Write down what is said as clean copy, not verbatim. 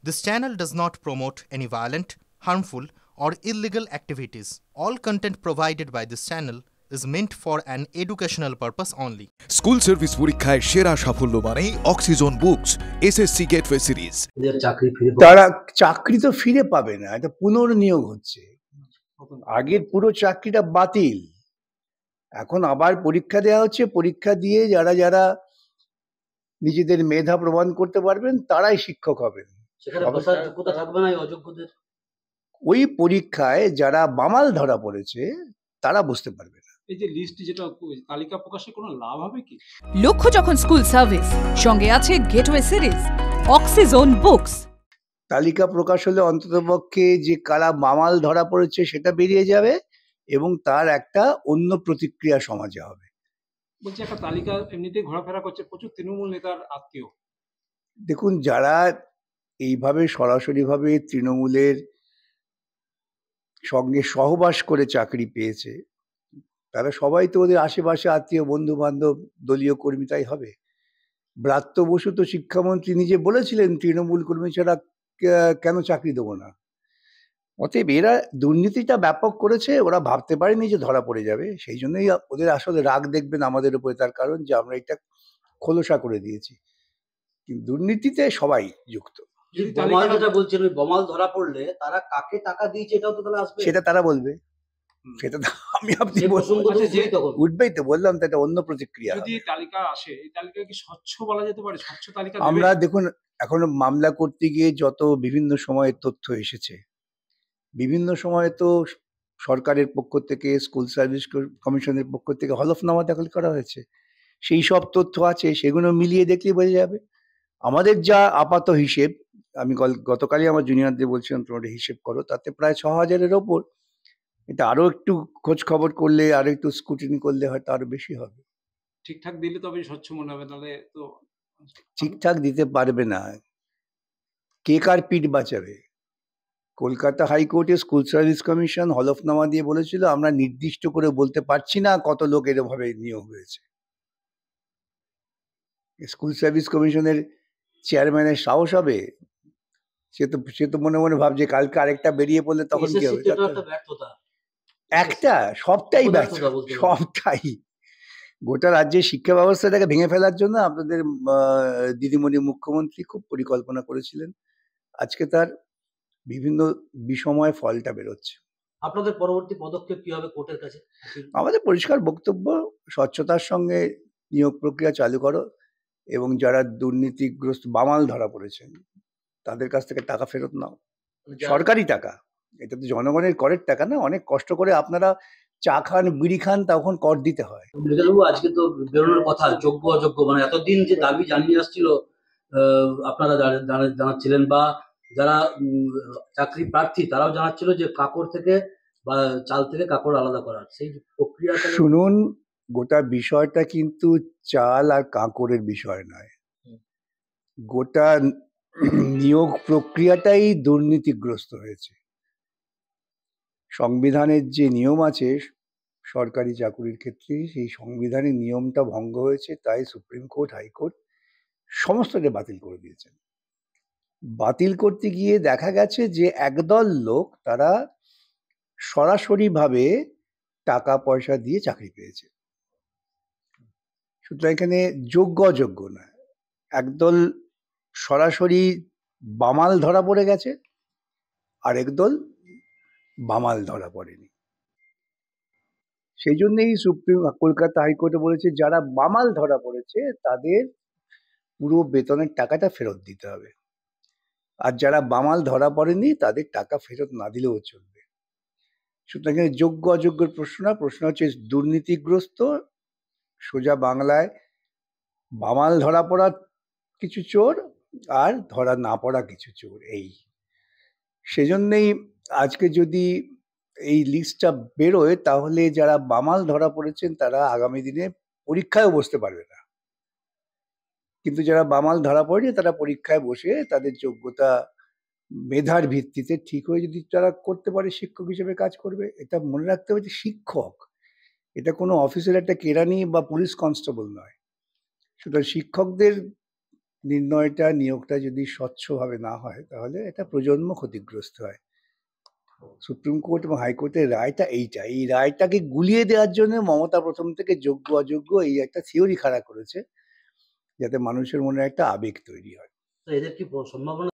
This channel does not promote any violent, harmful, or illegal activities. All content provided by this channel is meant for an educational purpose only. School service পরীক্ষায় সেরা সাফল্য মানেই oxygen books SSC gateway series. তারা চাকরি তো ফিরে পাবে না, এটা পুনর্নিয়োগ হচ্ছে। আগের পুরো চাকরিটা বাতিল, এখন আবার পরীক্ষা দেওয়া হচ্ছে। পরীক্ষা দিয়ে যারা যারা নিজেদের মেধা প্রমাণ করতে পারবেন তারাই শিক্ষক হবেন। ওই পরীক্ষায় যারা বামাল ধরা পড়েছে তারা বুঝতে পারবে না। এই যে লিস্ট যেটা তালিকা প্রকাশে কোনো লাভ হবে কি? লক্ষ্য যখন স্কুল সার্ভিস, সঙ্গে আছে গেটওয়ে সিরিজ, অক্সিজন বুকস। তালিকা প্রকাশ হলে অন্ততপক্ষে যে কারা বামাল ধরা পড়েছে সেটা বেরিয়ে যাবে এবং তার একটা অন্য প্রতিক্রিয়া সমাজে হবে। বলছি একটা তালিকা এমনিতেই ঘোরাফেরা করছে, প্রচুর তৃণমূল নেতার আত্মীয়। দেখুন, যারা এইভাবে সরাসরিভাবে তৃণমূলের সঙ্গে সহবাস করে চাকরি পেয়েছে তারা সবাই তো ওদের আশেপাশে আত্মীয়, বন্ধু বান্ধব, দলীয় কর্মী, তাই হবে। ব্রাত্য বসু তো শিক্ষামন্ত্রী নিজে বলেছিলেন তৃণমূল কর্মী ছাড়া কেন চাকরি দেবো না। অতএব এরা দুর্নীতিটা ব্যাপক করেছে, ওরা ভাবতে পারেনি যে ধরা পড়ে যাবে, সেই জন্যই ওদের আসলে রাগ দেখবেন আমাদের উপরে, তার কারণ যে আমরা এটা খোলসা করে দিয়েছি। কিন্তু দুর্নীতিতে সবাই যুক্ত। বমাল ধরা পড়লে তারা কাকে টাকা দিয়েছে এটাও তো তাহলে আসবে, সেটা তারা বলবে। সেটা আমি আপনি উঠবেই তো, বললাম তো, এটা অন্য প্রতিক্রিয়া। যদি তালিকা আসে, এই তালিকা কি স্বচ্ছ বলা যেতে পারে? স্বচ্ছ তালিকা আমরা দেখুন, এখনো মামলা করতে গিয়ে যত বিভিন্ন সময়ে তথ্য এসেছে, বিভিন্ন সময়ে তো সরকারের পক্ষ থেকে, স্কুল সার্ভিস কমিশনের পক্ষ থেকে হলফনামা দাখিল করা হয়েছে। সেই সব তথ্য আছে, সেগুলো মিলিয়ে দেখলে বোঝা যাবে। আমাদের যা আপাত হিসেব, আমি গতকালই আমার জুনিয়রদের বলছিলাম তোমরা হিসেব করো, তাতে প্রায় ৬,০০০-এর ওপর। এটা আরো একটু খোঁজ খবর করলে, আরো একটু স্ক্রুটিনি করলে হয়তো আরো বেশি হবে। ঠিকঠাক দিলে তবে স্বচ্ছ মনে হবে, তাহলে তো ঠিকঠাক দিতে পারবে না, কে কার পিঠ বাঁচাবে? কলকাতা হাইকোর্টে স্কুল সার্ভিস কমিশন হলফনামা দিয়ে বলেছিল আমরা নির্দিষ্ট করে বলতে পারছি না কত লোক এরভাবে নিয়োগ হয়েছে। স্কুল সার্ভিস কমিশনের চেয়ারম্যানের সাহস হবে? সে তো মনে মনে ভাবছে কালকে আরেকটা বেরিয়ে পড়লে তখন কি হবে? একটা সবটাই ব্যর্থ, সবটাই। গোটা রাজ্যের শিক্ষা ব্যবস্থাটাকে ভেঙে ফেলার জন্য আপনাদের দিদিমণি মুখ্যমন্ত্রী খুব পরিকল্পনা করেছিলেন। আজকে তার বিভিন্ন বিষময় ফলটা বেরোচ্ছে। আপনাদের পরবর্তী পদক্ষেপ কি হবে কোর্টের কাছে? আমাদের পরিষ্কার বক্তব্য, স্বচ্ছতার সঙ্গে নিয়োগ প্রক্রিয়া চালু করো এবং যারা দুর্নীতিগ্রস্ত বামাল ধরা পড়েছেন তাদের কাছ থেকে টাকা ফেরত নাও। সরকারি টাকা, এটা তো জনগণের করের টাকা না। অনেক কষ্ট করে আপনারা চা খান, বিড়ি খান, তখন কর দিতে হয়। আজকে তো বেরোনোর কথা যোগ্য অযোগ্য, মানে এতদিন যে দাবি জানিয়ে আসছিল আপনারা জানাচ্ছিলেন, বা যারা চাকরি প্রার্থী তারাও জানাচ্ছিল যে কাকড় থেকে বা চাল থেকে কাকড় আলাদা করার সেই প্রক্রিয়া। শুনুন, গোটা বিষয়টা কিন্তু চাল আর কাকড়ের বিষয় নয়, গোটা নিয়োগ প্রক্রিয়াটাই দুর্নীতিগ্রস্ত হয়েছে। সংবিধানের যে নিয়ম আছে সরকারি চাকুরির ক্ষেত্রে, সেই সংবিধানের নিয়মটা ভঙ্গ হয়েছে, তাই সুপ্রিম কোর্ট, হাইকোর্ট সমস্তটা বাতিল করে দিয়েছেন। বাতিল করতে গিয়ে দেখা গেছে যে একদল লোক তারা সরাসরিভাবে টাকা পয়সা দিয়ে চাকরি পেয়েছে। সুতরাং এখানে যোগ্য অযোগ্য না, একদল সরাসরি বামাল ধরা পড়ে গেছে, আর একদল বামাল ধরা পড়েনি। সেই জন্যই কলকাতা হাইকোর্টে বলেছে যারা বামাল ধরা পড়েছে তাদের পুরো বেতনের টাকাটা ফেরত দিতে হবে, আর যারা বামাল ধরা পড়েনি তাদের টাকা ফেরত না দিলেও চলবে। সুতরাং এখানে যোগ্য অযোগ্যের প্রশ্ন না, প্রশ্ন হচ্ছে দুর্নীতিগ্রস্ত, সোজা বাংলায় বামাল ধরা পড়া কিছু চোর আর ধরা না পড়া কিছু চোর। এই সেজন্যই আজকে যদি এই লিস্টটা বেরোয় তাহলে যারা বামাল ধরা পড়েছেন তারা আগামী দিনে পরীক্ষায় বসতে পারবে না, কিন্তু যারা বামাল ধরা পড়েনি তারা পরীক্ষায় বসে তাদের যোগ্যতা মেধার ভিত্তিতে ঠিক হয়ে যদি তারা করতে পারে শিক্ষক হিসেবে কাজ করবে। এটা মনে রাখতে হবে যে শিক্ষক এটা কোনো অফিসের একটা কেরানি বা পুলিশ কনস্টেবল নয়। সুতরাং শিক্ষকদের নির্ণয়টা নিয়োগটা যদি স্বচ্ছভাবে না হয় তাহলে এটা প্রজন্ম ক্ষতিগ্রস্ত হয়। সুপ্রিম কোর্ট এবং হাইকোর্টের রায়টা এইটা, এই রায়টাকে গুলিয়ে দেওয়ার জন্য মমতা প্রথম থেকে যোগ্য অযোগ্য এই একটা থিওরি খাড়া করেছে, যাতে মানুষের মনে একটা আবেগ তৈরি হয়। তো এদের কি সম্ভাবনা